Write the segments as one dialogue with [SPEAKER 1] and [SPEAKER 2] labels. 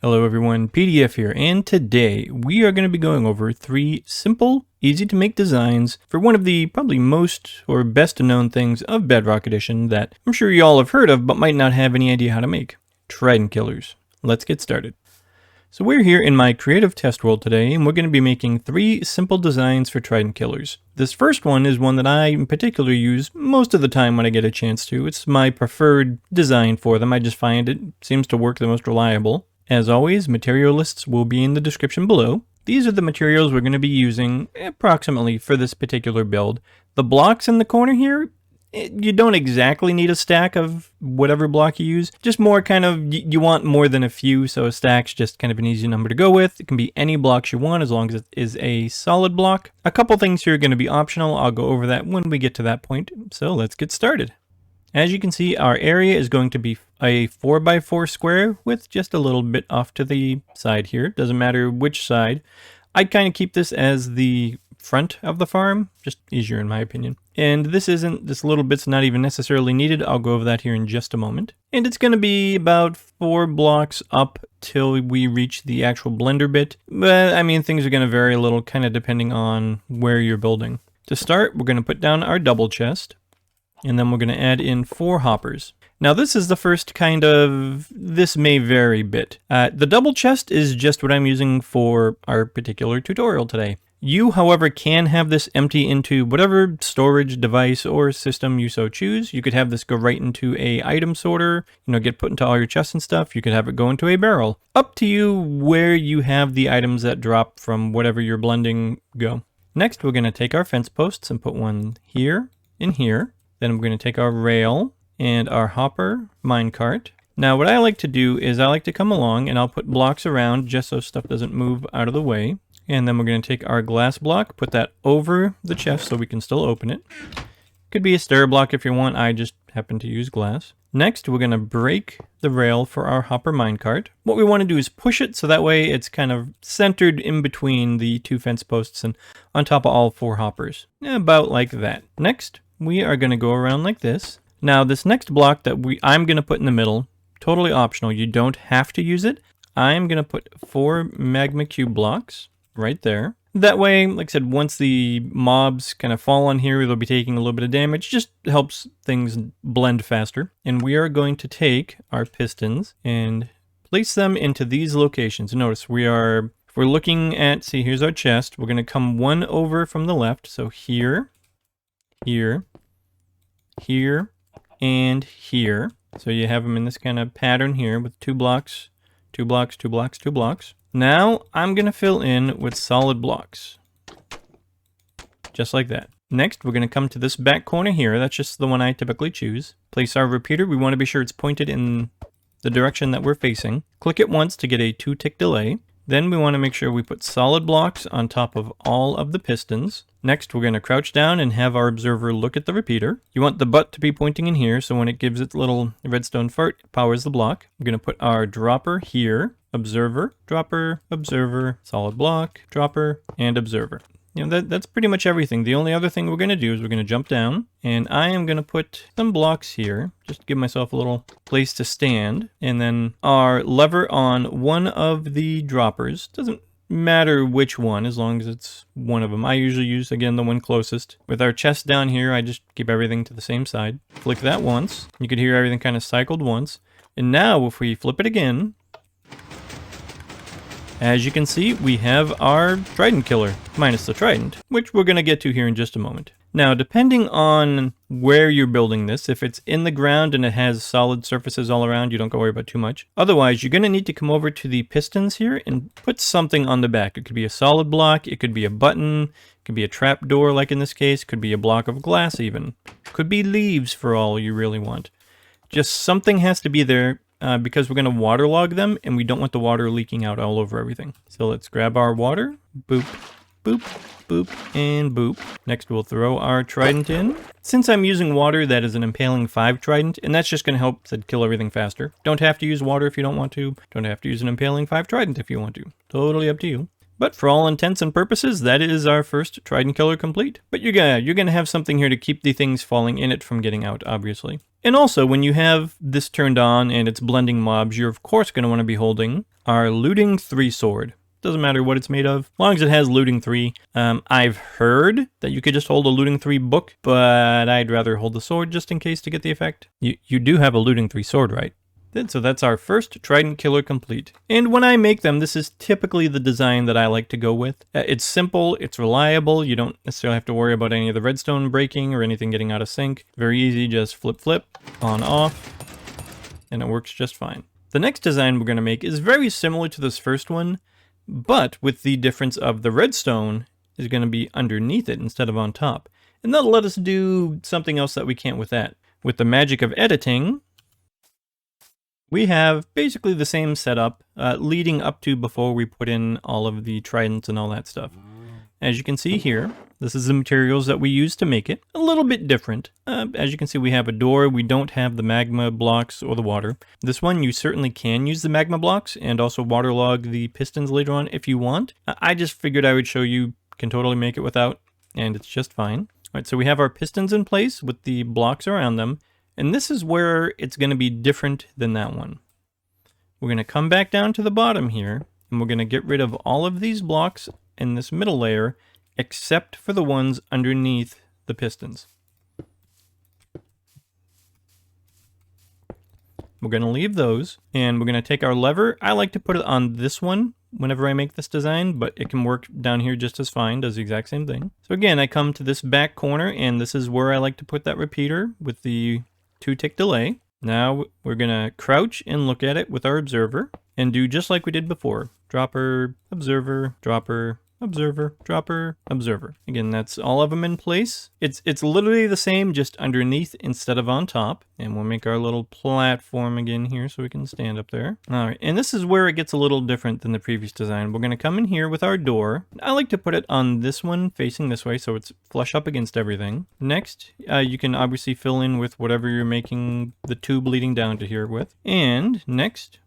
[SPEAKER 1] Hello everyone, PDF here, and today we are going to be going over 3 simple, easy to make designs for one of the probably most or best known things of Bedrock Edition that I'm sure you all have heard of but might not have any idea how to make. Trident killers. Let's get started. So we're here in my creative test world today, and we're going to be making 3 simple designs for Trident killers. This first one is one that I in particular use most of the time when I get a chance to. It's my preferred design for them. I just find it seems to work the most reliable. As always, material lists will be in the description below. These are the materials we're going to be using approximately for this particular build. The blocks in the corner here, you don't exactly need a stack of whatever block you use. Just more kind of, you want more than a few, so a stack's just kind of an easy number to go with. It can be any blocks you want as long as it is a solid block. A couple things here are going to be optional. I'll go over that when we get to that point. So let's get started. As you can see, our area is going to be a 4x4 square with just a little bit off to the side here. Doesn't matter which side. I'd kind of keep this as the front of the farm, just easier in my opinion. And this little bit's not even necessarily needed. I'll go over that here in just a moment. And it's going to be about 4 blocks up till we reach the actual blender bit. But I mean, things are going to vary a little kind of depending on where you're building. To start, we're going to put down our double chest. And then we're going to add in 4 hoppers. Now this is the first kind of, this may vary a bit. The double chest is just what I'm using for our particular tutorial today. You, however, can have this empty into whatever storage device or system you so choose. You could have this go right into a item sorter, get put into all your chests and stuff. You could have it go into a barrel. Up to you where you have the items that drop from whatever you're blending go. Next, we're going to take our fence posts and put one here and here. Then we're going to take our rail and our hopper minecart. Now what I like to do is I like to come along and I'll put blocks around just so stuff doesn't move out of the way. And then we're going to take our glass block, put that over the chest so we can still open it. Could be a stair block if you want, I just happen to use glass. Next we're going to break the rail for our hopper minecart. What we want to do is push it so that way it's kind of centered in between the 2 fence posts and on top of all 4 hoppers. About like that. Next, we are going to go around like this. Now this next block that I'm going to put in the middle, totally optional. You don't have to use it. I'm going to put 4 magma cube blocks right there. That way, like I said, once the mobs kind of fall on here, they'll be taking a little bit of damage. Just helps things blend faster. And we are going to take our pistons and place them into these locations. Notice if we're looking at, see, here's our chest. We're going to come one over from the left. So here, here, here, and here. So you have them in this kind of pattern here with 2 blocks, 2 blocks, 2 blocks, 2 blocks. Now I'm going to fill in with solid blocks. Just like that. Next, we're going to come to this back corner here. That's just the one I typically choose. Place our repeater. We want to be sure it's pointed in the direction that we're facing. Click it once to get a 2-tick delay. Then we want to make sure we put solid blocks on top of all of the pistons. Next, we're going to crouch down and have our observer look at the repeater. You want the butt to be pointing in here, so when it gives its little redstone fart, it powers the block. We're going to put our dropper here, observer, dropper, observer, solid block, dropper, and observer. That's pretty much everything. The only other thing we're going to do is we're going to jump down, and I am going to put some blocks here, just to give myself a little place to stand, and then our lever on one of the droppers. Doesn't matter which one, as long as it's one of them. I usually use, again, the one closest. With our chest down here, I just keep everything to the same side. Flick that once. You could hear everything kind of cycled once. And now, if we flip it again, as you can see, we have our Trident killer, minus the Trident, which we're going to get to here in just a moment. Now, depending on where you're building this, if it's in the ground and it has solid surfaces all around, you don't go worry about too much. Otherwise, you're going to need to come over to the pistons here and put something on the back. It could be a solid block, it could be a button, it could be a trapdoor like in this case, it could be a block of glass even. It could be leaves for all you really want. Just something has to be there. Because we're going to waterlog them and we don't want the water leaking out all over everything. So let's grab our water, boop, boop, boop, and boop. Next we'll throw our Trident in. Since I'm using water, that is an Impaling V Trident, and that's just going to help kill everything faster. Don't have to use water if you don't want to. Don't have to use an Impaling V Trident if you want to. Totally up to you. But for all intents and purposes, that is our first Trident killer complete. But you're gonna have something here to keep the things falling in it from getting out, obviously. And also, when you have this turned on and it's blending mobs, you're of course going to want to be holding our looting 3 sword. Doesn't matter what it's made of, as long as it has looting 3. I've heard that you could just hold a looting 3 book, but I'd rather hold the sword just in case to get the effect. You do have a looting 3 sword, right? So that's our first Trident killer complete. And when I make them, this is typically the design that I like to go with. It's simple, it's reliable, you don't necessarily have to worry about any of the redstone breaking or anything getting out of sync. Very easy, just flip, on, off, and it works just fine. The next design we're going to make is very similar to this first one, but with the difference of the redstone is going to be underneath it instead of on top. And that'll let us do something else that we can't with that. With the magic of editing, we have basically the same setup leading up to before we put in all of the tridents and all that stuff. As you can see here, this is the materials that we use to make it. A little bit different. As you can see, we have a door. We don't have the magma blocks or the water. This one, you certainly can use the magma blocks and also waterlog the pistons later on if you want. I just figured I would show you, can totally make it without, and it's just fine. All right, so we have our pistons in place with the blocks around them. And this is where it's going to be different than that one. We're going to come back down to the bottom here, and we're going to get rid of all of these blocks in this middle layer, except for the ones underneath the pistons. We're going to leave those, and we're going to take our lever. I like to put it on this one whenever I make this design, but it can work down here just as fine, does the exact same thing. So again, I come to this back corner, and this is where I like to put that repeater with the 2-tick delay. Now we're gonna crouch and look at it with our observer and do just like we did before. Dropper, observer, dropper, observer, dropper, observer. Again, that's all of them in place. It's literally the same, just underneath instead of on top. And we'll make our little platform again here so we can stand up there. All right, and this is where it gets a little different than the previous design. We're gonna come in here with our door. I like to put it on this one facing this way so it's flush up against everything. Next, you can obviously fill in with whatever you're making the tube leading down to here with. And next,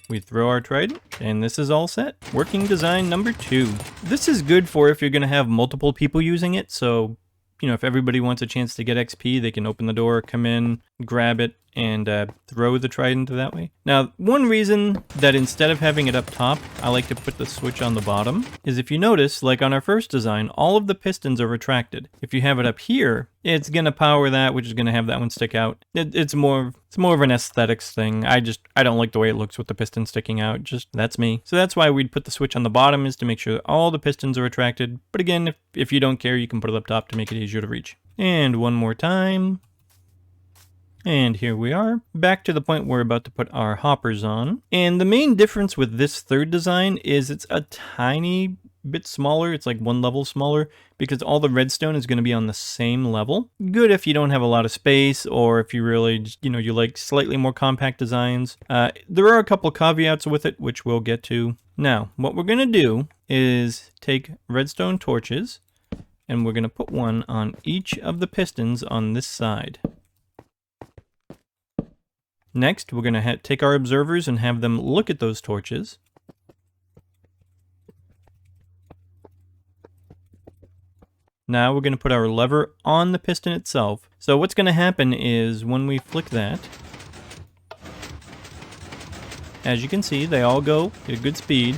[SPEAKER 1] we throw our trident, and this is all set. Working design number 2. This is good for if you're going to have multiple people using it, so, you know, if everybody wants a chance to get XP, they can open the door, come in, grab it, and throw the trident that way. Now, one reason that instead of having it up top, I like to put the switch on the bottom, is if you notice, like on our first design, all of the pistons are retracted. If you have it up here, it's going to power that, which is going to have that one stick out. It's more of an aesthetics thing. I don't like the way it looks with the piston sticking out. Just, that's me. So that's why we'd put the switch on the bottom, is to make sure that all the pistons are retracted. But again, if you don't care, you can put it up top to make it easier to reach. And one more time. And here we are, back to the point where we're about to put our hoppers on. And the main difference with this third design is it's a tiny bit smaller. It's like 1 level smaller because all the redstone is going to be on the same level. Good if you don't have a lot of space, or if you really just, you like slightly more compact designs. There are a couple caveats with it, which we'll get to. Now, what we're going to do is take redstone torches, and we're going to put one on each of the pistons on this side. Next, we're going to take our observers and have them look at those torches. Now we're going to put our lever on the piston itself. So what's going to happen is when we flick that, as you can see, they all go at a good speed.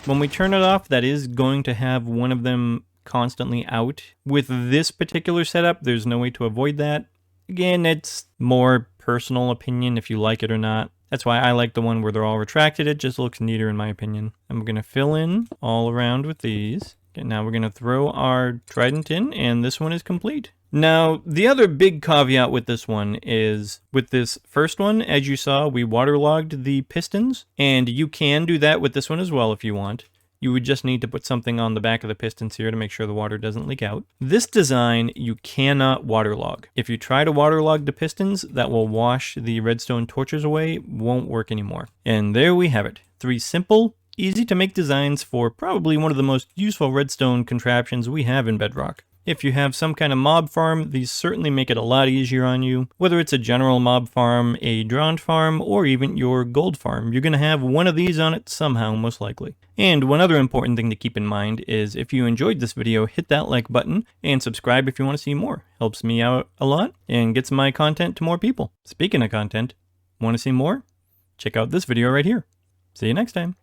[SPEAKER 1] When we turn it off, that is going to have one of them constantly out. With this particular setup, there's no way to avoid that. Again, it's more personal opinion if you like it or not. That's why I like the one where they're all retracted. It just looks neater in my opinion. And we're going to fill in all around with these. Okay, now we're going to throw our trident in, and this one is complete. Now, the other big caveat with this one is, with this first one, as you saw, we waterlogged the pistons, and you can do that with this one as well if you want. You would just need to put something on the back of the pistons here to make sure the water doesn't leak out. This design, you cannot waterlog. If you try to waterlog the pistons, that will wash the redstone torches away, won't work anymore. And there we have it. 3 simple, easy to make designs for probably one of the most useful redstone contraptions we have in Bedrock. If you have some kind of mob farm, these certainly make it a lot easier on you. Whether it's a general mob farm, a drone farm, or even your gold farm, you're going to have one of these on it somehow, most likely. And one other important thing to keep in mind is if you enjoyed this video, hit that like button and subscribe if you want to see more. Helps me out a lot and gets my content to more people. Speaking of content, want to see more? Check out this video right here. See you next time.